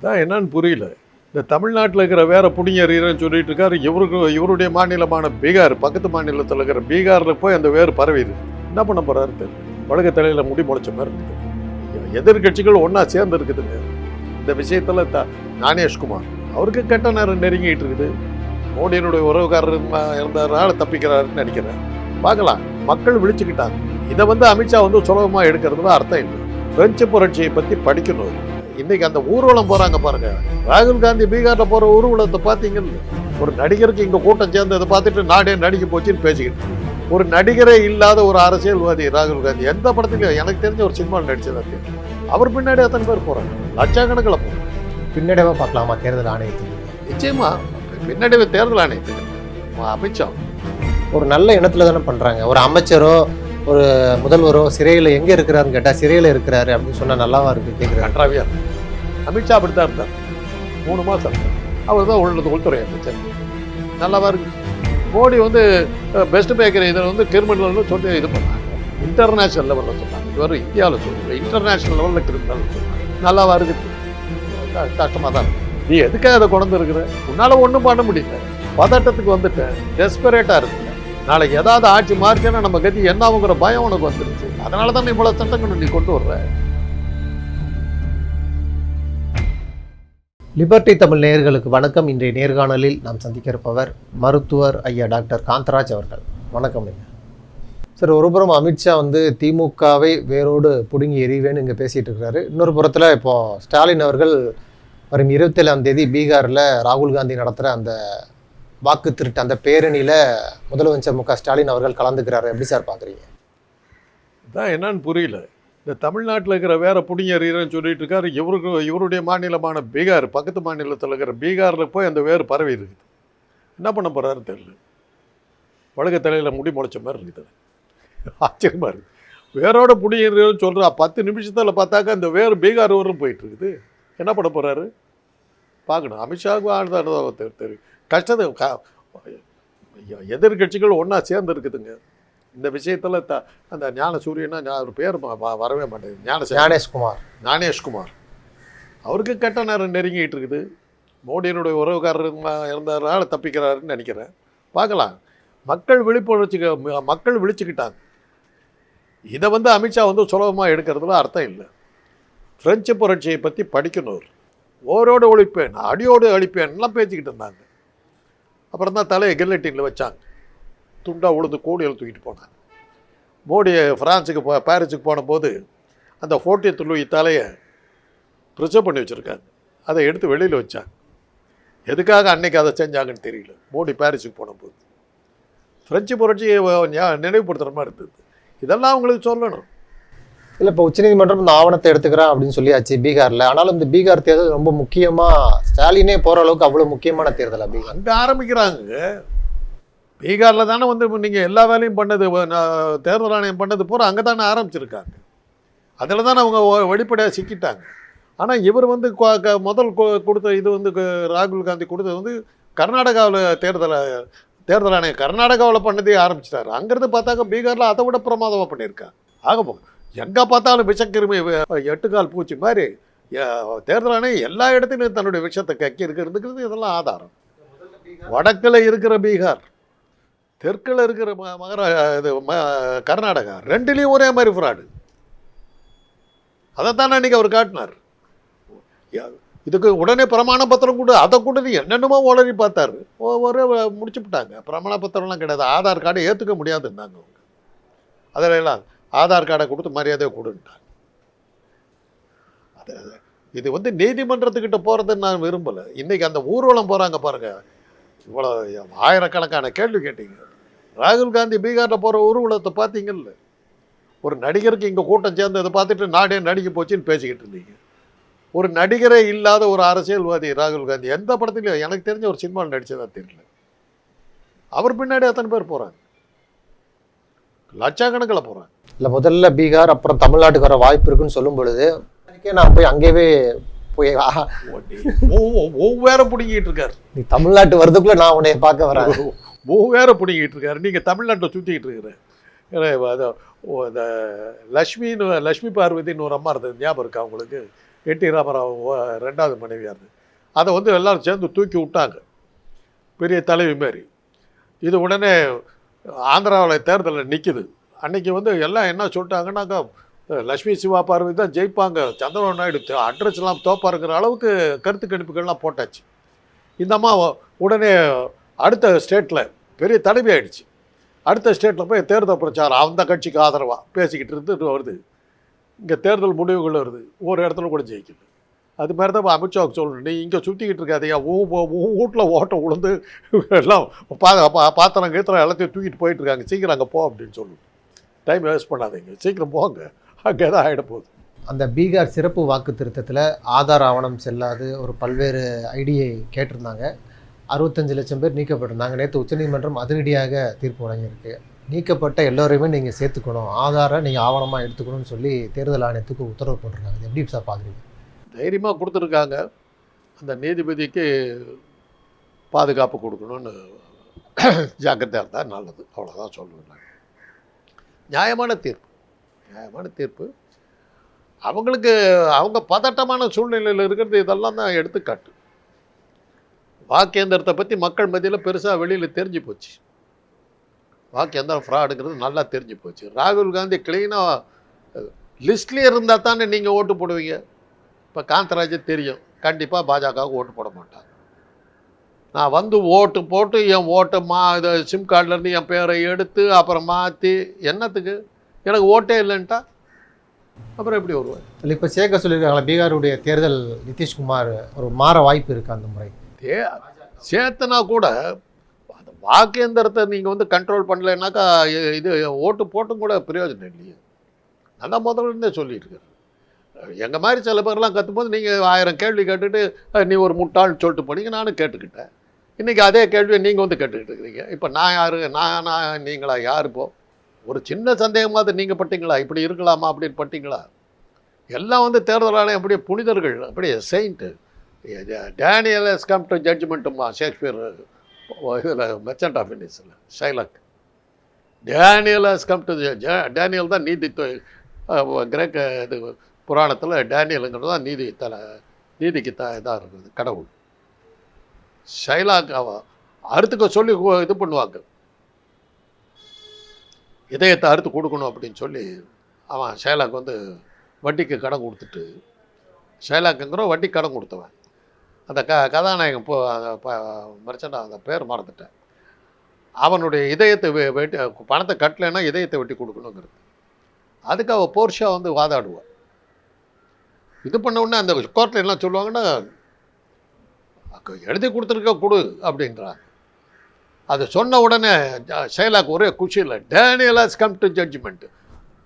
தான் என்னன்னு புரியல. இந்த தமிழ்நாட்டில் இருக்கிற வேற புடிங்கறியன்னு சொல்லிட்டு இருக்காரு. இவருடைய மாநிலமான பீகார், பக்கத்து மாநிலத்தில் இருக்கிற பீகாரில் போய் அந்த வேறு பரவி இருக்கு. என்ன பண்ண போறாரு தெரியல. வடக்கு தலையில் முடி முளைச்ச மாதிரி இருக்குது. எதிர்கட்சிகள் ஒன்றா சேர்ந்து இருக்குதுங்க இந்த விஷயத்தில். ஞானேஷ்குமார் அவருக்கு கெட்ட நேரம் நெருங்கிட்டு இருக்குது. மோடியினுடைய உறவுக்காரர் இருந்ததுனால தப்பிக்கிறாருன்னு நினைக்கிறேன். பார்க்கலாம், மக்கள் விழிச்சுக்கிட்டாங்க. இதை அமித்ஷா சுலபமாக எடுக்கிறதுல அர்த்தம் இல்லை. பிரெஞ்சு புரட்சியை பற்றி படிக்கணும். இன்னைக்கு அந்த ஊர்வலம் போறாங்க பாருங்க. ராகுல் காந்தி பீகார்ல போற ஊர்வலத்தை பார்த்தீங்கன்னு, ஒரு நடிகருக்கு இங்க கூட்டம் சேர்ந்து அதை பார்த்துட்டு நாடே நடிக்க போச்சுன்னு பேசிக்கிட்டு, ஒரு நடிகரே இல்லாத ஒரு அரசியல்வாதி ராகுல் காந்தி எந்த படத்துலையும் எனக்கு தெரிஞ்ச ஒரு சினிமாவில் நடிச்சதா அவர் பின்னாடி அத்தனை பேர் போறாங்க, லட்சக்கணக்கில் போறாங்க. பின்னடைவா பார்க்கலாமா தேர்தல் ஆணையத்துக்கு? நிச்சயமா பின்னடைவு தேர்தல் ஆணையத்துக்கு. அமித்ஷா ஒரு நல்ல இனத்துல தானே பண்றாங்க. ஒரு அமைச்சரோ ஒரு முதல்வரோ சிறையில் எங்கே இருக்கிறாருன்னு கேட்டால் சிறையில் இருக்கிறாரு அப்படின்னு சொன்னால் நல்லாவா இருக்கு கேட்குறாரு. கன்றாவியா. அமித்ஷா அப்படி தான் இருந்தார் 3 மாதம். அவர் தான் உள்துறை அமைச்சர். நல்லாவா இருக்கு. மோடி பெஸ்ட் பேக்கரி இதில் கிரிமினல்னு சொல்லி இது பண்ணாங்க. இன்டர்நேஷனல் லெவலில் சொன்னாங்க. இது இந்தியாவில் சொல்லல, இன்டர்நேஷனல் லெவலில் கிரிமினல் சொன்னாங்க. நல்லாவா இருக்குது. கஷ்டமாக தான் இருக்கு. நீ எதுக்காக அதை கொண்டு இருக்கிற? உன்னால் ஒன்றும் பண்ண முடியல. பதட்டத்துக்கு வந்துட்டேன், டெஸ்பரேட்டாக இருக்கு. நாளைக்கு ஏதாவது ஆட்சி மாறிச்சுன்னா நம்ம கதி என்ன ஆகுங்கிற பயம் உனக்கு வந்துருச்சு. அதனால தான் இவ்வளோ சட்டங்கள் நீ கொண்டு வர்ற. லிபர்டி தமிழ் நேயர்களுக்கு வணக்கம். இன்றைய நேர்காணலில் நாம் சந்திக்க இருப்பவர் மருத்துவர் ஐயா டாக்டர் காந்தராஜ் அவர்கள். வணக்கம் ஐயா. சார், ஒருபுறம் அமித்ஷா திமுகவை வேரோடு பிடுங்கி எறிவேன்னு இங்கே பேசிகிட்டு இருக்கிறாரு. இன்னொரு புறத்தில் இப்போ ஸ்டாலின் அவர்கள் வரும் 27ஆம் தேதி பீகாரில் ராகுல் காந்தி நடத்துகிற அந்த வாக்கு திருட்டு அந்த பேரணியில் முதலமைச்சர் மு க ஸ்டாலின் அவர்கள் கலந்துக்கிறாரு. எப்படி சார் பார்க்குறீங்க? தான் என்னன்னு புரியல. இந்த தமிழ்நாட்டில் இருக்கிற வேற புடிங்கறியன்னு சொல்லிட்டு இருக்காரு. இவருடைய மாநிலமான பீகார், பக்கத்து மாநிலத்தில் இருக்கிற பீகாரில் போய் அந்த வேறு பரவி இருக்குது. என்ன பண்ண போறாரு தெரியல. வடக்கு தலையில் முடி முளைச்ச மாதிரி இருக்குது. ஆச்சரியமா இருக்குது. வேரோட புடிங்கறியன்னு சொல்கிறா. 10 நிமிஷத்தில் பார்த்தாக்கா அந்த வேறு பீகார் வரும் போயிட்டு இருக்குது. என்ன பண்ண போறாரு பார்க்கணும். அமித்ஷாவுக்கு ஆழ்தான் தெரியும். கஷ்டத்தை எதிர்கட்சிகள் ஒன்றா சேர்ந்து இருக்குதுங்க இந்த விஷயத்தில். அந்த ஞான சூரியனா ஒரு பேர் வரவே மாட்டேங்குது. ஞானேஷ்குமார் அவருக்கு கெட்ட நேரம் நெருங்கிட்டு இருக்குது. மோடியினுடைய உறவுக்காரர் இருந்ததுனால தப்பிக்கிறாருன்னு நினைக்கிறேன். பார்க்கலாம், மக்கள் விழிச்சுக்கிட்டாங்க. இதை அமித்ஷா சுலபமாக எடுக்கிறதுல அர்த்தம் இல்லை. பிரெஞ்சு புரட்சியை பற்றி படிக்கணும். ஓரோடு ஒழிப்பேன், அடியோடு அழிப்பேன்லாம் பேசிக்கிட்டு இருந்தாங்க. அப்புறம் தான் தலையை கில்லட்டினில் வச்சாங்க. துண்டாக உழுந்து கோடியில் தூக்கிட்டு போனாங்க. மோடி ஃப்ரான்ஸுக்கு பாரிஸுக்கு போனபோது அந்த 40th லூயி தலையை ப்ரிசர்வ் பண்ணி வச்சுருக்காங்க. அதை எடுத்து வெளியில் வச்சாங்க. எதுக்காக அன்னைக்கு அதை செஞ்சாங்கன்னு தெரியல. மோடி பாரிஸுக்கு போனபோது ஃப்ரெஞ்சு புரட்சியை நினைவுபடுத்துகிற மாதிரி இருந்தது. இதெல்லாம் அவங்களுக்கு சொல்லணும். இல்லை, இப்போ உச்சநீதிமன்றம் இந்த ஆவணத்தை எடுத்துக்கிறேன் அப்படின்னு சொல்லியாச்சு பீகாரில். ஆனாலும் இந்த பீகார் தேர்தல் ரொம்ப முக்கியமாக, ஸ்டாலினே போகிற அளவுக்கு அவ்வளோ முக்கியமான தேர்தல். அப்படி அங்கே ஆரம்பிக்கிறாங்க. பீகாரில் தானே நீங்கள் எல்லா வேலையும் பண்ணது, தேர்தல் ஆணையம் பண்ணது பூரா அங்கே தானே ஆரம்பிச்சிருக்காங்க. அதில் தானே அவங்க வெளிப்படையாக சிக்கிட்டாங்க. ஆனால் இவர் முதல் கொடுத்த இது ராகுல் காந்தி கொடுத்தது கர்நாடகாவில் தேர்தல் ஆணையம் கர்நாடகாவில் பண்ணதே ஆரம்பிச்சிட்டாரு. அங்கேருந்து பார்த்தாக்க பீகாரில் அதை விட பிரமாதமாக பண்ணியிருக்காங்க. ஆக எங்கே பார்த்தாலும் விஷக்கிருமி 8 கால் பூச்சி மாதிரி தேர்தல் ஆணையம் எல்லா இடத்துலையும் தன்னுடைய விஷத்தை கக்கி இருக்கிறதுக்கு இதெல்லாம் ஆதாரம். வடக்கில் இருக்கிற பீகார், தெற்கில் இருக்கிற கர்நாடகா, ரெண்டுலேயும் ஒரே மாதிரி ஃப்ராடு. அதைத்தான் அன்றைக்கி அவர் காட்டினார். இதுக்கு உடனே பிரமாண பத்திரம் கூட, அதை கூட நீ என்னென்னமோ உளறி பார்த்தாரு. ஒரே முடிச்சு விட்டாங்க. பிரமாண பத்திரம்லாம் கிடையாது. ஆதார் கார்டை ஏற்றுக்க முடியாதுன்னாங்க அவங்க. அதிலெல்லாம் ஆதார் கார்டை கொடுத்து மரியாதையை கொடுன்ட்டாங்க. இது நீதிமன்றத்துக்கிட்ட போகிறதுன்னு நான் விரும்பலை. இன்றைக்கி அந்த ஊர்வலம் போகிறாங்க பாருங்கள். இவ்வளோ ஆயிரக்கணக்கான கேள்வி கேட்டீங்க. ராகுல் காந்தி பீகாரில் போகிற ஊர்வலத்தை பார்த்தீங்கல்ல. ஒரு நடிகருக்கு இங்கே கூட்டம் சேர்ந்து அதை பார்த்துட்டு நாடே நடிக்க போச்சுன்னு பேசிக்கிட்டு இருந்தீங்க. ஒரு நடிகரே இல்லாத ஒரு அரசியல்வாதி ராகுல் காந்தி எந்த படத்துலையும் எனக்கு தெரிஞ்ச ஒரு சினிமாவில் நடித்ததா தெரியல. அவர் பின்னாடி அத்தனை பேர் போகிறாங்க, லட்சக்கணக்கில் போகிறாங்க. இல்லை, முதல்ல பீகார் அப்புறம் தமிழ்நாட்டுக்கு வர வாய்ப்பு இருக்குன்னு சொல்லும் பொழுது நான் போய் அங்கேயே போய் வேற பிடிங்கிட்டு இருக்காரு. நீ தமிழ்நாட்டு வரதுக்குள்ள நான் உன்னைய பார்க்க வரேன். வேற பிடிங்கிட்டு இருக்காரு. நீங்கள் தமிழ்நாட்டில் சுற்றிக்கிட்டு இருக்கிற லக்ஷ்மி பார்வதின்னு ஒரு அம்மா இருந்தது, ஞாபகம் இருக்கா உங்களுக்கு? என் டி ராமராவ் 2வது மனைவியாக இருந்தது. அதை வந்து எல்லோரும் சேர்ந்து தூக்கி விட்டாங்க, பெரிய தலைவி மாரி. இது உடனே ஆந்திராவில் தேர்தலில் நிற்கிது. அன்றைக்கி வந்து எல்லாம் என்ன சொல்லிட்டாங்கன்னாக்கா, லட்சுமி சிவா பார்வதி தான் ஜெயிப்பாங்க, சந்திரபாபு நாயுடு அட்ரஸ்லாம் தோப்பாருங்கிற அளவுக்கு கருத்து கணிப்புகள்லாம் போட்டாச்சு. இந்த அம்மா உடனே அடுத்த ஸ்டேட்டில் பெரிய தலைவி ஆகிடுச்சு. அடுத்த ஸ்டேட்டில் போய் தேர்தல் பிரச்சாரம் அந்த கட்சிக்கு ஆதரவாக பேசிக்கிட்டு இருந்து வருது. இங்கே தேர்தல் முடிவுகள் வருது, ஒரு இடத்துல கூட ஜெயிக்கல. அது மாதிரி தான் அமித்ஷாவுக்கு சொல்லணும், நீ இங்கே சுற்றிக்கிட்டு இருக்காதையா, வீட்டில் ஓட்டை உளுந்து எல்லாம் பாத்திரம் கீத்திரம் எல்லாத்தையும் தூக்கிட்டு போயிட்டுருக்காங்க, சீக்கிரம் அங்கே போ அப்படின்னு சொல்லணும். டைம் வேஸ்ட் பண்ணாதீங்க, சீக்கிரம் போங்க, அங்கே தான் ஆகிட போகுது. அந்த பீகார் சிறப்பு வாக்கு திருத்தத்தில் ஆதார் ஆவணம் செல்லாது ஒரு பல்வேறு ஐடியை கேட்டிருந்தாங்க. 65 லட்சம் பேர் நீக்கப்பட்டிருந்தாங்க. நேற்று உச்சநீதிமன்றம் அதிரடியாக தீர்ப்பு வழங்கியிருக்கு. நீக்கப்பட்ட எல்லோரையுமே நீங்கள் சேர்த்துக்கணும், ஆதாரை நீங்கள் ஆவணமாக எடுத்துக்கணும்னு சொல்லி தேர்தல் ஆணையத்துக்கு உத்தரவு போட்டிருக்காங்க. எப்படி சார் பார்க்குறீங்க? தைரியமாக கொடுத்துருக்காங்க. அந்த நீதிபதிக்கு பாதுகாப்பு கொடுக்கணும்னு ஜாக்கிரதையாக இருந்தால் நல்லது, அவ்வளோதான் சொல்லுவேன். நியாயமான தீர்ப்பு. அவங்களுக்கு அவங்க பதட்டமான சூழ்நிலையில் இருக்கிறது இதெல்லாம் தான் எடுத்துக்காட்டு. வாக்கேந்திரத்தை பற்றி மக்கள் மத்தியில் பெருசாக வெளியில் தெரிஞ்சு போச்சு. வாக்கேந்திரம் ஃப்ராடுங்கிறது நல்லா தெரிஞ்சு போச்சு. ராகுல் காந்தி க்ளீனாக லிஸ்ட்லேயே இருந்தால் தானே நீங்கள் ஓட்டு போடுவீங்க. இப்போ காந்தராஜ் தெரியும், கண்டிப்பாக பாஜகவுக்கு ஓட்டு போட மாட்டாங்க. நான் வந்து ஓட்டு போட்டு என் ஓட்டை இது சிம் கார்டிலேருந்து என் பேரை எடுத்து அப்புறம் மாற்றி என்னத்துக்கு, எனக்கு ஓட்டே இல்லைன்ட்டா அப்புறம் எப்படி வருவேன்? இப்போ சேர்க்க சொல்லியிருக்காங்களா பீகாருடைய தேர்தல் நிதிஷ்குமார் ஒரு மாற வாய்ப்பு இருக்குது அந்த முறை? சேர்த்தனா கூட அந்த வாக்கேந்திரத்தை நீங்கள் வந்து கண்ட்ரோல் பண்ணலைன்னாக்கா இது ஓட்டு போட்டும் கூட பிரயோஜனம் இல்லையே. நான் முதல்ல இருந்தே சொல்லிட்டு இருக்கேன். எங்கள் மாதிரி சில பேர்லாம் கற்றும்போது நீங்கள் 1000 கேள்வி கேட்டுட்டு நீ ஒரு முட்டாள்னு சொல்லிட்டு போனீங்க, நானும் கேட்டுக்கிட்டேன். இன்றைக்கி அதே கேள்வியை நீங்கள் வந்து கேட்டுக்கிட்டு இருக்கிறீங்க. இப்போ நான் யார், நான் நீங்களா யார்? இப்போ ஒரு சின்ன சந்தேகமாவது நீங்கள் பட்டீங்களா, இப்படி இருக்கலாமா அப்படின்னு பட்டீங்களா? எல்லாம் வந்து தேர்தல் ஆணையம் அப்படியே புனிதர்கள், அப்படியே saint. Daniel has come to ஜட்ஜ்மெண்ட்டுமா ஷேக்ஸ்பியர் இதில் மெர்ச்சன்ட் ஆஃப் வெனிஸில் Shylock. Daniel has come to Daniel தான் நீதி கிரேக்க இது புராணத்தில் டேனியலுங்கிறது தான் நீதிக்கு இதாக இருக்குது கடவுள். ஷைலாக் அறுத்துக்க சொல்லி இது பண்ணுவாங்க, இதயத்தை அறுத்து கொடுக்கணும் அப்படின்னு சொல்லி அவன் ஷைலாக் வந்து வட்டிக்கு கடன் கொடுத்துட்டு, ஷைலாக்குங்கிற வட்டி கடன் கொடுத்தவன் அந்த கதாநாயகன் மறைச்சா அந்த பேர் மறந்துட்டேன். அவனுடைய இதயத்தை வெட்டி பணத்தை கட்டலைன்னா இதயத்தை வெட்டி கொடுக்கணுங்கிறது. அதுக்கு அவள் போர்ஷா வந்து வாதாடுவான். இது பண்ண உடனே அந்த கோர்ட்டில் என்ன சொல்லுவாங்கன்னா, எழுதி கொடுத்துருக்க கொடு அப்படின்றாங்க. அது சொன்ன உடனே ஷைலாக் ஒரே குஷியில் Daniel has come to judgement,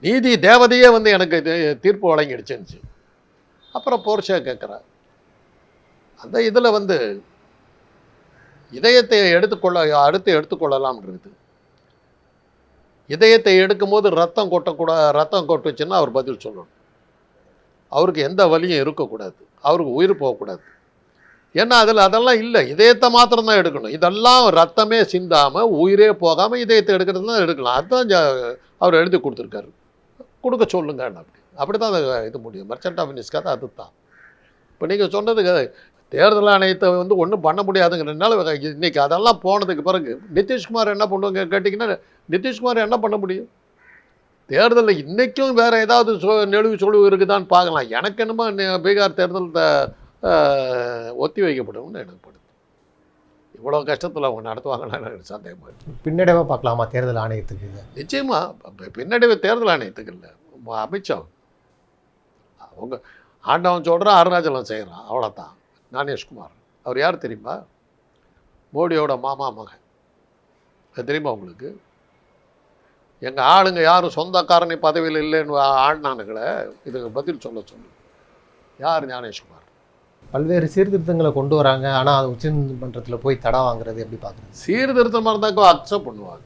நீதி தேவதையே வந்து எனக்கு தீர்ப்பு வழங்கிடுச்சுன்னு. அப்புறம் போர்ஷா கேட்குறார், அந்த இதில் வந்து இதயத்தை எடுத்துக்கொள்ளலாம்ன்றது. இதயத்தை எடுக்கும்போது ரத்தம் கொட்டுச்சுன்னா அவர் பதில் சொல்லணும். அவருக்கு எந்த வலியும் இருக்கக்கூடாது, அவருக்கு உயிர் போகக்கூடாது. ஏன்னா அதெல்லாம் இல்லை, இதயத்தை மாத்திரம்தான் எடுக்கணும். இதெல்லாம் ரத்தமே சிந்தாமல் உயிரே போகாமல் இதயத்தை எடுக்கிறது தான் எடுக்கலாம். அதுதான் அவர் எழுதி கொடுத்துருக்காரு, கொடுக்க சொல்லுங்க. அப்படி தான் இது முடியும். மெர்ச்சன்ட் ஆஃப் வெனிஸ்க்காக அது தான். இப்போ நீங்கள் சொன்னதுக்கு தேர்தல் ஆணையத்தை வந்து ஒன்றும் பண்ண முடியாதுங்கிறதுனால இன்றைக்கி அதெல்லாம் போனதுக்கு பிறகு நிதிஷ்குமார் என்ன பண்ணுவாங்க கேட்டிங்கன்னா, நிதிஷ்குமார் என்ன பண்ண முடியும்? தேர்தலில் இன்றைக்கும் வேறு ஏதாவது நெளிவு சொலிவு இருக்குதான்னு பார்க்கலாம். எனக்கு என்னமோ பீகார் தேர்தல் ஒத்தி வைக்கப்படும்னு எனக்கு படுது. இவ்வளோ கஷ்டத்தில் அவங்க நடத்துவாங்கன்னா எனக்கு சந்தேகமாக இருக்குது. பின்னடைவாக பார்க்கலாமா தேர்தல் ஆணையத்துக்கு? நிச்சயமாக பின்னடைவு தேர்தல் ஆணையத்துக்கு இல்லை, அமித்ஷா. அவங்க ஆண்டவன் சொல்கிறான், அருணாச்சலம் செய்கிறான், அவ்வளோதான். ஞானேஷ்குமார் அவர் யார் தெரியுமா? மோடியோட மாமா மகன். அது தெரியுமா உங்களுக்கு? எங்கள் ஆளுங்க யாரும் சொந்தக்காரனை பதவியில் இல்லைன்னு ஆடினானுங்களே, இதுக்கு பதில் சொல்ல சொல்லு. யார் ஞானேஷ்குமார்? பல்வேறு சீர்திருத்தங்களை கொண்டு வராங்க, ஆனால் அது உச்சநீதிமன்றத்தில் போய் தடை வாங்குறது எப்படி பார்க்குறது? சீர்திருத்தமாக இருந்தாக்கோ அக்செப்ட் பண்ணுவாங்க,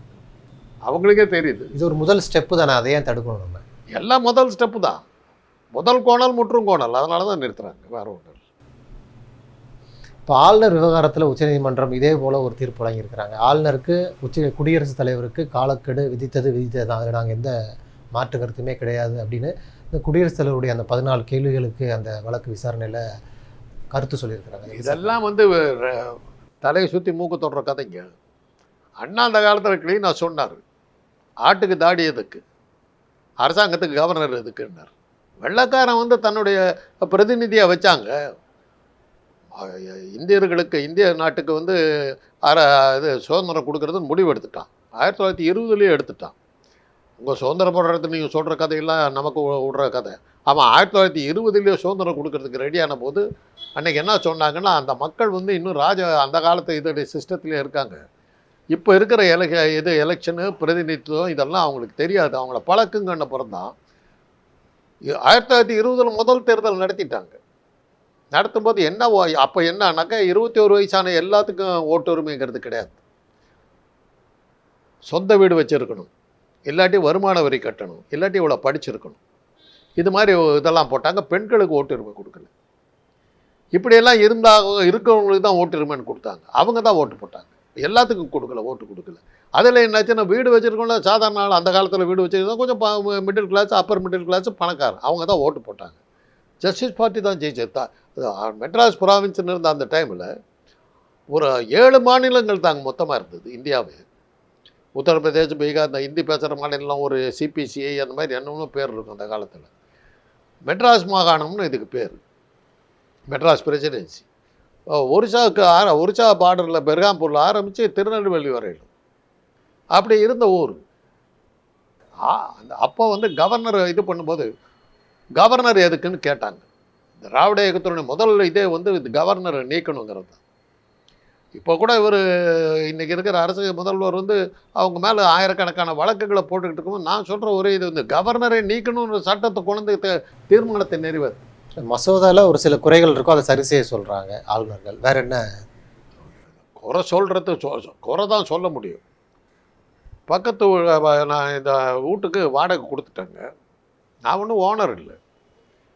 அவங்களுக்கே தெரியுது. இது ஒரு முதல் ஸ்டெப்பு தானே, அதையே தடுக்கணும் நம்ம. எல்லாம் முதல் ஸ்டெப்பு தான். முதல் கோணல் முற்றும் கோணல், அதனால தான் நிறுத்துறாங்க, வேறு ஒன்று. இப்போ ஆளுநர் விவகாரத்தில் உச்சநீதிமன்றம் இதே போல் ஒரு தீர்ப்பு வழங்கியிருக்கிறாங்க. ஆளுநருக்கு குடியரசுத் தலைவருக்கு காலக்கெடு விதித்தது தான், அதில் நாங்கள் எந்த மாற்று கருத்துமே கிடையாது அப்படின்னு இந்த குடியரசுத் தலைவருடைய அந்த 14 கேள்விகளுக்கு அந்த வழக்கு விசாரணையில் கருத்து சொல்லியிருக்கிறாங்க. இதெல்லாம் வந்து தலையை சுற்றி மூக்கு தொடுற கதைங்க. அண்ணா அந்த காலத்தில் க்ளீனாக சொன்னார், ஆட்டுக்கு தாடி எதுக்கு, அரசாங்கத்துக்கு கவர்னர் எதுக்குன்னார். வெள்ளைக்காரன் வந்து தன்னுடைய பிரதிநிதியாக வச்சாங்க. இந்தியர்களுக்கு, இந்திய நாட்டுக்கு வந்து இது சுதந்திரம் கொடுக்கறதுன்னு முடிவு எடுத்துட்டான். 1920 எடுத்துட்டான். உங்கள் சுதந்திரம் போடுறது நீங்கள் சொல்கிற கதையெல்லாம் நமக்கு விடுற கதை. அவன் 1920 சுதந்திரம் கொடுக்கறதுக்கு ரெடியான போது அன்றைக்கி என்ன சொன்னாங்கன்னா, அந்த மக்கள் வந்து இன்னும் அந்த காலத்து இதோடைய சிஸ்டத்துலேயே இருக்காங்க. இப்போ இருக்கிற எலெக்ஷனு பிரதிநிதித்துவம் இதெல்லாம் அவங்களுக்கு தெரியாது. அவங்கள பழக்குங்கன்னு பிறந்தான். 1920 முதல் தேர்தல் நடத்திட்டாங்க. நடத்தும்போது என்ன அப்போ என்னன்னாக்கா 21 வயசான எல்லாத்துக்கும் ஓட்டு உரிமைங்கிறது கிடையாது. சொந்த வீடு வச்சுருக்கணும், இல்லாட்டி வருமான வரி கட்டணும், இல்லாட்டி இவ்வளோ படிச்சிருக்கணும். இது மாதிரி இதெல்லாம் போட்டாங்க. பெண்களுக்கு ஓட்டு உரிமை கொடுக்கல. இப்படியெல்லாம் இருக்கிறவங்களுக்கு தான் ஓட்டு உரிமைன்னு கொடுத்தாங்க. அவங்க தான் ஓட்டு போட்டாங்க. எல்லாத்துக்கும் கொடுக்கல, ஓட்டு கொடுக்கல. அதில் என்னாச்சுன்னா, வீடு வச்சுருக்கோம்ல, சாதாரண ஆள் அந்த காலத்தில் வீடு வச்சுருந்தா கொஞ்சம் middle class, upper middle class, பணக்காரன், அவங்க தான் ஓட்டு போட்டாங்க. ஜஸ்டிஸ் பார்ட்டி தான் ஜெயிச்சது. மெட்ராஸ் ப்ராவின்ஸ்னு இருந்த அந்த டைமில் ஒரு 7 மாநிலங்கள் தாங்க மொத்தமாக இருந்தது இந்தியாவே. உத்தரப்பிரதேஷ், பீகார், இந்த ஹிந்தி பேசுகிற மாநிலம் ஒரு சிபிசிஐ அந்த மாதிரி என்னென்ன பேர் இருக்கும் அந்த காலத்தில். மெட்ராஸ் மாகாணம்னு இதுக்கு பேர், மெட்ராஸ் பிரசிடென்சி. ஒரிசா பார்டரில் பெர்காம்பூரில் ஆரம்பித்து திருநெல்வேலி வரையிலும் அப்படி இருந்த ஊர். அப்போ வந்து கவர்னர் இது பண்ணும்போது கவர்னர் எதுக்குன்னு கேட்டாங்க. திராவிட இயக்கத்தினுடைய முதல் இதே வந்து இது கவர்னரை நீக்கணுங்கிறது தான். இப்போ கூட இவர் இன்றைக்கி இருக்கிற அரசு முதல்வர் வந்து அவங்க மேலே ஆயிரக்கணக்கான வழக்குகளை போட்டுக்கிட்டு இருக்கும்போது நான் சொல்கிற ஒரே இது வந்து கவர்னரை நீக்கணுன்ற சட்டத்தை கொண்டு தீர்மானத்தை நிறைவேற்று. மசோதாவில் ஒரு சில குறைகள் இருக்கும், அதை சரி செய்ய சொல்கிறாங்க ஆளுநர்கள். வேறு என்ன குறை சொல்கிறது? குறை தான் சொல்ல முடியும். பக்கத்து நான் இந்த வீட்டுக்கு வாடகை கொடுத்துட்டேங்க, நான் ஒன்றும் ஓனர் இல்லை,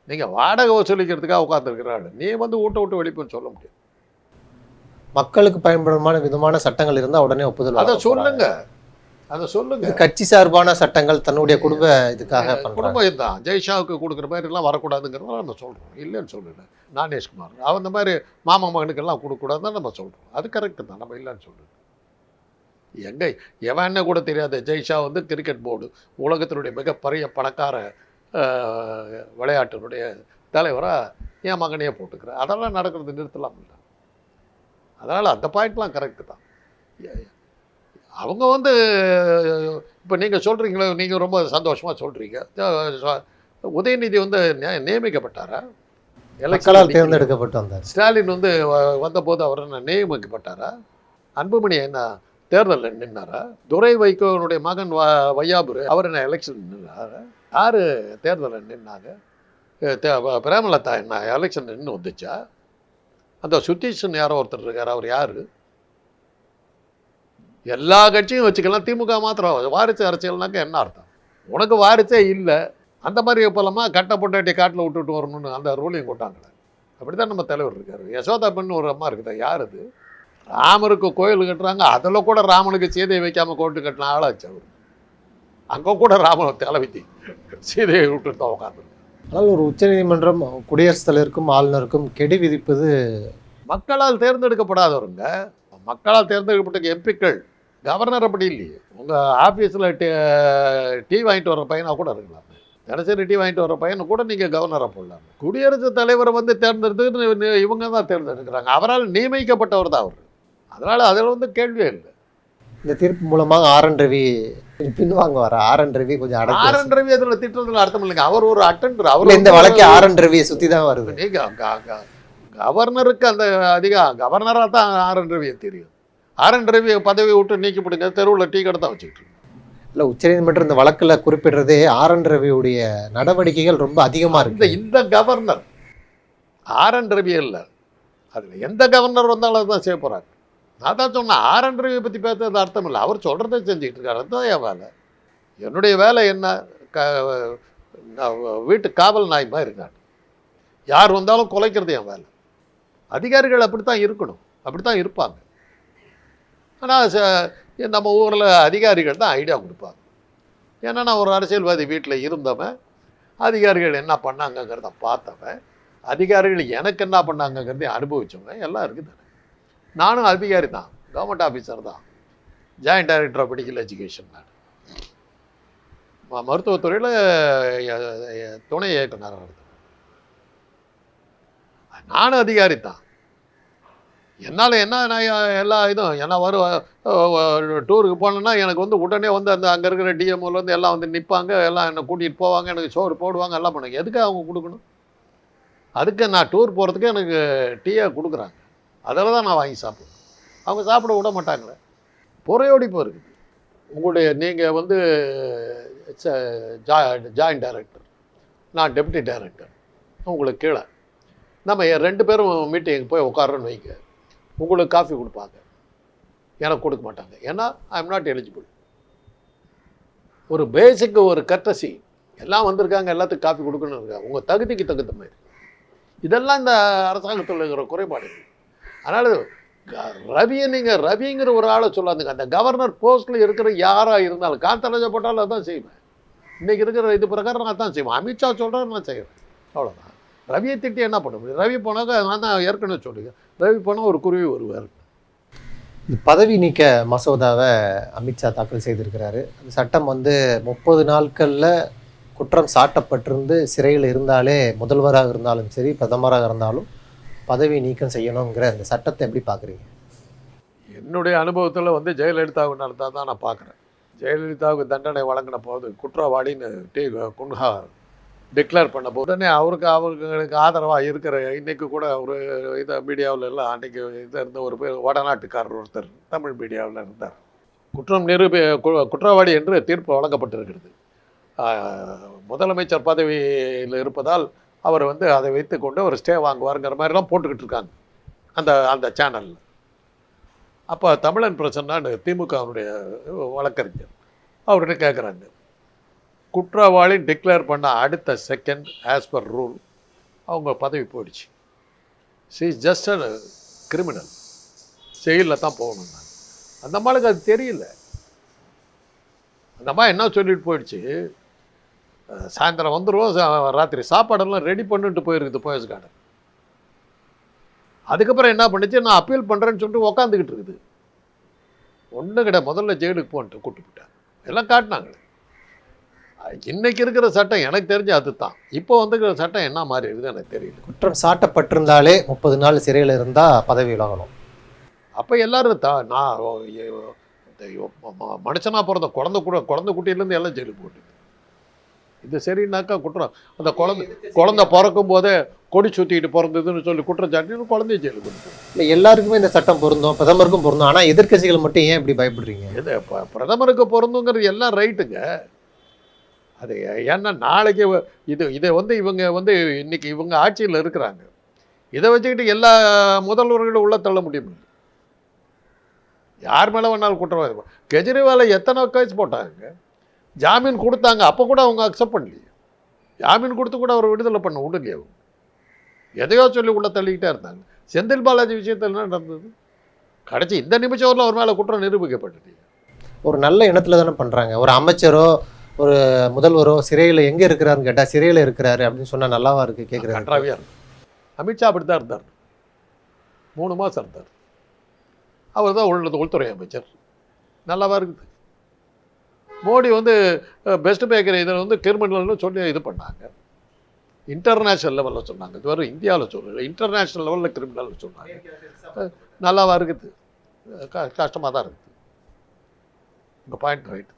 நீங்கள் வாடகை வசூலிக்கிறதுக்காக உட்காந்துருக்கிறாள், நீ வந்து வீட்டை விட்டு வெளிப்புன்னு சொல்ல முடியும். மக்களுக்கு பயன்படுமான விதமான சட்டங்கள் இருந்தால் உடனே ஒப்புதல். அதை சொல்லுங்க, அதை சொல்லுங்க. கட்சி சார்பான சட்டங்கள் தன்னுடைய குடும்ப இதுக்காக குடும்பம் இதுதான். ஜெய்ஷாவுக்கு கொடுக்குற மாதிரிலாம் வரக்கூடாதுங்கிறத நம்ம சொல்கிறோம், இல்லைன்னு சொல்லலை. ஞானேஷ்குமார் அவன் இந்த மாதிரி மாமா மகனுக்கெல்லாம் கொடுக்கக்கூடாதுன்னு நம்ம சொல்கிறோம். அது கரெக்டு தான், நம்ம இல்லைன்னு சொல்கிறோம். எங்கே எவன் என்ன கூட தெரியாது, ஜெய்ஷா வந்து கிரிக்கெட் போர்டு உலகத்தினுடைய மிகப்பெரிய பணக்கார விளையாட்டினுடைய தலைவராக என் மகனையே போட்டுக்கிறேன். அதெல்லாம் நடக்கிறது நிறுத்தலாம் இல்லை. அதனால் அந்த பாயிண்ட்லாம் கரெக்டு தான். அவங்க வந்து இப்போ நீங்கள் சொல்கிறீங்களே, நீங்கள் ரொம்ப சந்தோஷமாக சொல்கிறீங்க. உதயநிதி வந்து நியமிக்கப்பட்டாரா? எலெக்ஷனால் தேர்ந்தெடுக்கப்பட்டு வந்தார். ஸ்டாலின் வந்து வந்தபோது அவர் என்ன நியமிக்கப்பட்டாரா? அன்புமணி என்ன தேர்தலில் நின்னாரா? துரை வைகோனுடைய மகன் வையாபுரி அவர் என்ன எலெக்ஷன் நின்னாரா? யார் தேர்தலில் நின்னாங்க? பிரேமலதா என்ன எலெக்ஷன் நின்று வந்துச்சா? அந்த சுத்தீஷன் யாரோ ஒருத்தர் இருக்கார், அவர் யார்? எல்லா கட்சியும் வச்சுக்கலாம், திமுக மாத்திரம் வாரிசு அரசியல்னாக்க என்ன அர்த்தம்? உனக்கு வாரிசே இல்லை, அந்த மாதிரி இப்போலாமா கட்டை பொட்டாட்டி காட்டில் விட்டுட்டு வரணும்னு அந்த ரூலையும் போட்டாங்களே. அப்படி தான் நம்ம தலைவர் இருக்கார். யசோதா பெண்ணு ஒரு அம்மா இருக்குதா, யார் அது? ராமருக்கு கோயில் கட்டுறாங்க, அதில் கூட ராமனுக்கு சீதையை வைக்காமல் கோட்டு கட்டின ஆளாச்சு அவர். அங்கே கூட ராமனை தலைவித்தி சீதையை விட்டு தான் உட்காந்து. ஆனால் ஒரு உச்சநீதிமன்றம் குடியரசுத் தலைவருக்கும் ஆளுநருக்கும் கெடு விதிப்பது மக்களால் தேர்ந்தெடுக்கப்படாதவருங்க. மக்களால் தேர்ந்தெடுக்கப்பட்ட எம்பிக்கள். கவர்னர் அப்படி இல்லையே. உங்கள் ஆஃபீஸில் டீ வாங்கிட்டு வர பையனாக கூட இருக்கலாம், தினசரி டீ வாங்கிட்டு வர பையனை கூட நீங்கள் கவர்னராக போடலாம். குடியரசுத் தலைவரை வந்து தேர்ந்தெடுத்து இவங்க தான் தேர்ந்தெடுக்கிறாங்க. அவரால் நியமிக்கப்பட்டவர் தான் அவர். அதனால் அதில் வந்து கேள்வியே இல்லை. இந்த தீர்ப்பு மூலமாக ஆர்.என். ரவி பின்வாங்க வர. ஆர்.என். ரவி கொஞ்சம் ஆர்.என். ரவி அதில் திட்டத்தில் அர்த்தம் இல்லைங்க. அவர் ஒரு அட்டெண்டர். அவர் இந்த வழக்கே ஆர்.என். ரவியை சுற்றி தான் வருது. நீங்கள் கவர்னருக்கு அந்த கவர்னராக தான் ஆர்.என். ரவியை தெரியும். ஆர்.என். ரவி பதவியை விட்டு நீக்கிப்படுங்க, தெருவில் டீ கடை தான் வச்சுக்கிட்டு. இல்லை, உச்சநீதிமன்றம் இந்த வழக்கில் குறிப்பிடுறதே ஆர்.என். ரவியுடைய நடவடிக்கைகள் ரொம்ப அதிகமாக இருக்குது. இந்த கவர்னர் ஆர்.என். ரவி இல்லை, அதில் எந்த கவர்னர் வந்தாலும் அதுதான் செய்ய போகிறாங்க. நான் தான் சொன்னேன், ஆர்.என். ரவியை பற்றி பேசுறது அர்த்தம் இல்லை. அவர் சொல்கிறத செஞ்சுக்கிட்டு இருக்காரு, அதுதான் என் வேலை. என்னுடைய வேலை என்ன? வீட்டு காவல் நாய் மாதிரி இருக்காங்க. யார் வந்தாலும் குலைக்கிறது என் வேலை. அதிகாரிகள் அப்படித்தான் இருக்கணும், அப்படித்தான் இருப்பாங்க. ஆனால் நம்ம ஊரில் அதிகாரிகள் தான் ஐடியா கொடுப்பாங்க. ஏன்னா நான் ஒரு அரசியல்வாதி வீட்டில் இருந்தவன், அதிகாரிகள் என்ன பண்ணாங்கங்கிறத பார்த்தவன், அதிகாரிகள் எனக்கு என்ன பண்ணாங்கங்கிறத அனுபவிச்சவங்க எல்லாம் இருக்குது. நானும் அதிகாரி தான், கவர்மெண்ட் ஆஃபீஸர் தான், joint director of medical education. நான் மருத்துவத்துறையில் துணை இயக்குனராக இருந்தேன். நானும் அதிகாரி தான். என்னால் என்ன, நான் எல்லா இதுவும் ஏன்னா டூருக்கு போனேன்னா எனக்கு வந்து உடனே வந்து அந்த அங்கே இருக்கிற டிஎம்ஓலேருந்து எல்லாம் வந்து நிற்பாங்க, எல்லாம் என்னை கூட்டிகிட்டு போவாங்க, எனக்கு சோறு போடுவாங்க, எல்லாம் பண்ணுவாங்க. எதுக்கு அவங்க கொடுக்கணும்? அதுக்கு நான் டூர் போகிறதுக்கு எனக்கு டீயாக கொடுக்குறாங்க, அதில் தான் நான் வாங்கி சாப்பிடுவேன். அவங்க சாப்பிட விட மாட்டாங்களே. புறையோடிப்பு இருக்குது. உங்களுடைய நீங்கள் வந்து ஜாயிண்ட் டைரக்டர், நான் டெப்யூட்டி டைரக்டர், உங்களுக்கு கீழே நம்ம 2 பேரும் மீட்டிங் போய் உட்காரோன்னு வைங்க. உங்களுக்கு காஃபி கொடுப்பாங்க, எனக்கு கொடுக்க மாட்டாங்க. ஏன்னா ஐ எம் நாட் எலிஜிபிள். ஒரு பேசிக் ஒரு கர்டசி, எல்லாம் வந்திருக்காங்க, எல்லாத்துக்கும் காஃபி கொடுக்கணும்னு இருக்காங்க, உங்கள் தகுதிக்கு தகுந்த மாதிரி. இதெல்லாம் இந்த அரசாங்கத்தில் இருக்கிற குறைபாடு. அதனால் ரவியை நீங்கள் ரவிங்கிற ஒரு ஆளை சொல்லாதுங்க. அந்த கவர்னர் போஸ்ட்டில் இருக்கிற யாராக இருந்தாலும், காந்தராஜா போட்டாலும் அதான் செய்வேன். இன்றைக்கி இருக்கிற இது பிரகாரம் நான் தான் செய்வேன். அமித்ஷா சொல்கிறேன், நான் செய்வேன். அவ்வளோதான். ரவியை திட்டி என்ன பண்ண முடியும்? ரவி போனாக்க நான் தான் ஏற்கனவே சொல்லுங்க, ரவி போனால் ஒரு குருவி வருவார். இந்த பதவி நீக்க மசோதாவை அமித்ஷா தாக்கல் செய்திருக்கிறாரு. அந்த சட்டம் வந்து 30 நாட்களில் குற்றம் சாட்டப்பட்டிருந்து சிறையில் இருந்தாலே, முதல்வராக இருந்தாலும் சரி பிரதமராக இருந்தாலும் பதவி நீக்கம் செய்யணுங்கிற அந்த சட்டத்தை எப்படி பார்க்குறீங்க? என்னுடைய அனுபவத்தில் வந்து ஜெயலலிதாவுக்கு நடந்தால் தான் நான் பார்க்குறேன். ஜெயலலிதாவுக்கு தண்டனை வழங்கின போது குற்றவாளின்னு குன்ஹா டிக்ளேர் பண்ண போது உடனே அவர்களுக்கு ஆதரவாக இருக்கிற, இன்றைக்கி கூட ஒரு இதை மீடியாவில் எல்லாம் அன்றைக்கி இதை இருந்த ஒரு பேர் வடநாட்டுக்காரர் ஒருத்தர் தமிழ் மீடியாவில் இருந்தார். குற்றவாளி என்று தீர்ப்பு வழங்கப்பட்டிருக்கிறது. முதலமைச்சர் பதவியில் இருப்பதால் அவர் வந்து அதை வைத்து கொண்டு ஒரு ஸ்டே வாங்குவாருங்கிற மாதிரிலாம் போட்டுக்கிட்டு இருக்காங்க அந்த சேனலில். அப்போ தமிழன் பிரசன்னான்னு திமுகவுடைய வழக்கறிஞர் அவர்கிட்ட கேட்குறாங்க, குற்றவாளி டிக்ளேர் பண்ண அடுத்த செகண்ட் ஆஸ் பர் ரூல் அவங்க பதவி போயிடுச்சு. She is just a criminal, ஜெயிலில் தான் போகணும். அந்த அம்மாளுக்கு அது தெரியல. அந்த அம்மா என்ன சொல்லிட்டு போயிடுச்சு, சாயந்தரம் வந்துடுவோம், ராத்திரி சாப்பாடெல்லாம் ரெடி பண்ணிட்டு போயிருக்குது போயஸ் கார்டன். அதுக்கப்புறம் என்ன பண்ணிச்சு, நான் அப்பீல் பண்ணுறேன்னு சொல்லிட்டு உக்காந்துக்கிட்டு இருக்குது. ஒன்றும் கிடையாது, முதல்ல ஜெயிலுக்கு போன்ட்டு கூப்பிட்டு போட்டாங்க, எல்லாம் காட்டினாங்க. இன்னைக்கு இருக்கிற சட்டம் எனக்கு தெரிஞ்சு அதுதான். இப்போ வந்துக்கிற சட்டம் என்ன மாதிரி இருக்குது எனக்கு தெரியல. குற்றம் சாட்டப்பட்டிருந்தாலே 30 நாள் சிறையில் இருந்தால் பதவி விலகணும். அப்போ எல்லாரும் நான் மனுஷனாக பிறந்த குழந்தை குட்டியிலேருந்து எல்லாம் ஜெயிலுக்கு போட்டு. இது சரின்னாக்கா குற்றம். அந்த குழந்தை பிறக்கும் போதே கொடி சுற்றிக்கிட்டு பிறந்ததுன்னு சொல்லி குற்றம் சாட்டி குழந்தைய ஜெயிலுக்கு கொடுத்து. இல்லை, எல்லாருக்குமே இந்த சட்டம் பொருந்தும், பிரதமருக்கும் பொருந்தும். ஆனால் எதிர்க்கட்சிகள் மட்டும் ஏன் இப்படி பயப்படுறீங்க? இது பிரதமருக்கு பொருந்துங்கிறது எல்லாம் ரைட்டுங்க. அது ஏன்னா நாளைக்கு இதை வந்து இவங்க வந்து இன்னைக்கு இவங்க ஆட்சியில் இருக்கிறாங்க, இதை வச்சுக்கிட்டு எல்லா முதல்வர்களும் உள்ள தள்ள முடியும். யார் மேலே வேணாலும் குற்றவாளி. கெஜ்ரிவாலை எத்தனை கேஸ் போட்டாங்க, ஜாமீன் கொடுத்தாங்க, அப்போ கூட அவங்க அக்செப்ட் பண்ணலையே. ஜாமீன் கொடுத்து கூட அவர் விடுதலை பண்ண விடலையே. அவங்க எதையோ சொல்லி உள்ள தள்ளிக்கிட்டே இருந்தாங்க. செந்தில் பாலாஜி விஷயத்தில் என்ன நடந்தது? கடைசி இந்த நிமிஷம் அவர் மேலே குற்றம் நிரூபிக்கப்பட்டது. ஒரு நல்ல இனத்துல தானே பண்ணுறாங்க. ஒரு அமைச்சரோ ஒரு முதல்வரோ சிறையில் எங்கே இருக்கிறாருன்னு கேட்டால் சிறையில் இருக்கிறாரு அப்படின்னு சொன்னால் நல்லாவா இருக்குது? கேட்குறாரு. கன்றாவியாக இருக்கும். அமித்ஷா அப்படி தான் இருந்தார், 3 மாதம் இருந்தார். அவர் தான் உள்துறை அமைச்சர், நல்லாவா இருக்குது. மோடி வந்து பெஸ்ட் பேக்கரி இதில் வந்து கிரிமினல்னு சொல்லி இது பண்ணாங்க, இன்டர்நேஷ்னல் லெவலில் சொன்னாங்க. இது வரும் இந்தியாவில் சொல்லலை, இன்டர்நேஷ்னல் லெவலில் கிரிமினல் சொன்னாங்க. நல்லாவா இருக்குது? கஷ்டமாக தான் இருக்குது. உங்கள் பாயிண்ட் ரைட்டு தான்.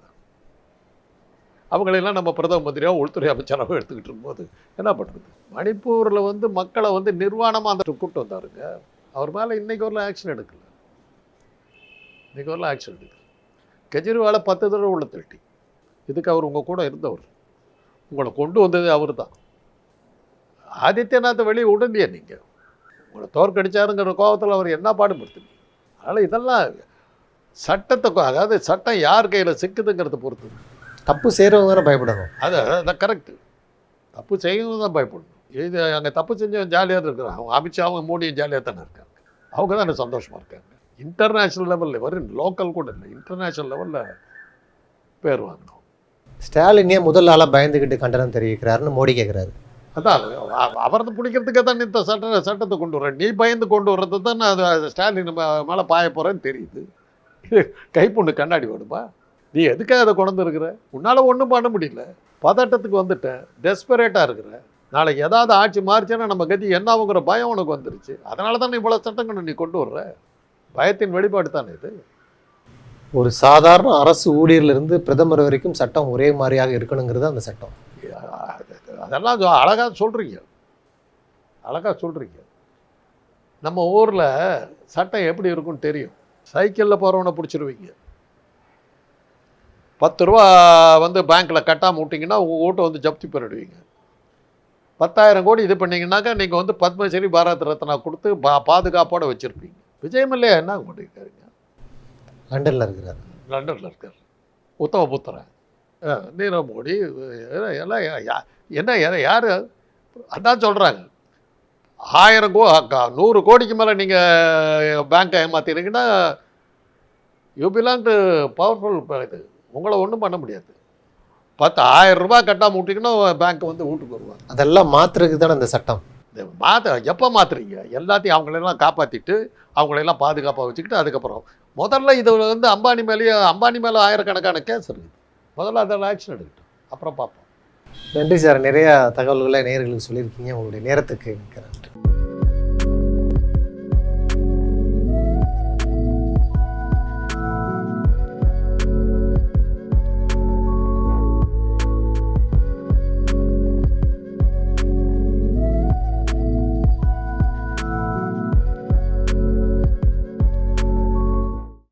அவங்களெல்லாம் நம்ம பிரதம மந்திரியாக உள்துறை அமைச்சராக எடுத்துக்கிட்டு இருக்கும்போது என்ன பண்ணுறது? மணிப்பூரில் வந்து மக்களை வந்து நிர்வாணமாக அந்த கூப்பிட்டு வந்தாருங்க. அவர் மேலே இன்றைக்கு வரல ஆக்ஷன் எடுக்கல. கெஜ்ரிவாலை 10 தடவை உள்ள தள்ளி. இதுக்கு அவர் உங்கள் கூட இருந்தவர், உங்களை கொண்டு வந்தது அவர் தான். ஆதித்யநாத்தை வெளியே விடலையே நீங்கள், உங்களை தோற்கடிச்சாருங்கிற கோபத்தில் அவர் என்ன பாடுபடுத்துங்க. அதனால் இதெல்லாம் சட்டத்தை, அதாவது சட்டம் யார் கையில் சிக்குதுங்கிறத பொறுத்து. தப்பு செய்கிறவங்க தானே பயப்படணும். அதான் கரெக்டு. தப்பு செய்யணும் தான் பயப்படணும். இது அங்கே தப்பு செஞ்சவன் ஜாலியாக தான் இருக்கிறான். அவங்க அமித்ஷாவும் மோடியும் ஜாலியாக தானே இருக்காங்க. அவங்க தானே சந்தோஷமாக இருக்காங்க. இன்டர்நேஷ்னல் லெவலில் வரும், லோக்கல் கூட இல்லை, இன்டர்நேஷ்னல் லெவலில் பேர் வாங்கணும். ஸ்டாலினே முதல் ஆளாக பயந்துக்கிட்டு கண்டனம் தெரிவிக்கிறாருன்னு மோடி கேட்குறாரு. அதான் அவரது பிடிக்கிறதுக்கே தான் இந்த சட்டத்தை கொண்டு வர்றேன். நீ பயந்து கொண்டு வர்றது தான் அது ஸ்டாலின் மேலே பாய போகிறேன்னு தெரியுது. கைப்புண்ணு கண்ணாடி வேணுமா? நீ எதுக்காக அதை கொண்டு இருக்கிற? உன்னால் ஒன்றும் பண்ண முடியல. பதட்டத்துக்கு வந்துட்டேன், டெஸ்பரேட்டாக இருக்கிற. நாளைக்கு ஏதாவது ஆட்சி மாறிச்சுன்னா நம்ம கதி என்ன ஆகுங்கிற பயம் உனக்கு வந்துருச்சு. அதனால தான் இவ்வளோ சட்டங்கள் நீ கொண்டு வர்ற. பயத்தின் வெளிப்பாடு தானே இது. ஒரு சாதாரண அரசு ஊழியர்லேருந்து பிரதமர் வரைக்கும் சட்டம் ஒரே மாதிரியாக இருக்கணுங்கிறது அந்த சட்டம். அதெல்லாம் அழகாக சொல்கிறீங்க, அழகாக சொல்கிறீங்க. நம்ம ஊரில் சட்டம் எப்படி இருக்குன்னு தெரியும். சைக்கிளில் போகிறவனை பிடிச்சிருவீங்க. 10 ரூபா வந்து பேங்க்கில் கட்டாமல் விட்டிங்கன்னா உங்கள் வீட்டை வந்து ஜப்தி பண்ணிடுவீங்க. 10,000 கோடி இது பண்ணிங்கன்னாக்கா நீங்கள் வந்து பத்மஸ்ரீ பாரத் ரத்னா கொடுத்து பாதுகாப்போடு வச்சுருப்பீங்க. விஜயமல்லையா என்ன பண்ணியிருக்காருங்க? லண்டனில் இருக்கிறார். லண்டனில் இருக்கார். உத்தம புத்திரன் நீரவ் மோடி எல்லாம் என்ன யார் அதான் சொல்கிறாங்க. 100 கோடிக்கு மேலே நீங்கள் பேங்க்கை ஏமாற்றிருக்கீங்கன்னா யூ பிலாங் டு பவர்ஃபுல். இது உங்களை ஒன்றும் பண்ண முடியாது. 10,000 ரூபாய் கட்டாமல் விட்டிங்கன்னா பேங்க்கை வந்து வீட்டுக்கு வருவாங்க. அதெல்லாம் மாற்றுறதுக்கு தானே இந்த சட்டம். எப்போ மாற்றுறீங்க? எல்லாத்தையும் அவங்களெல்லாம் காப்பாற்றிட்டு அவங்களெல்லாம் பாதுகாப்பாக வச்சுக்கிட்டு அதுக்கப்புறம் முதல்ல இது வந்து அம்பானி மேலே ஆயிரக்கணக்கான கேஸ் இருக்குது. முதல்ல அதெல்லாம் ஆக்ஷன் எடுக்கட்டும், அப்புறம் பார்ப்போம். நன்றி சார். நிறையா தகவல்களை நேயர்களுக்கு சொல்லியிருக்கீங்க. உங்களுடைய நேரத்துக்கு நிற்கிறேன்.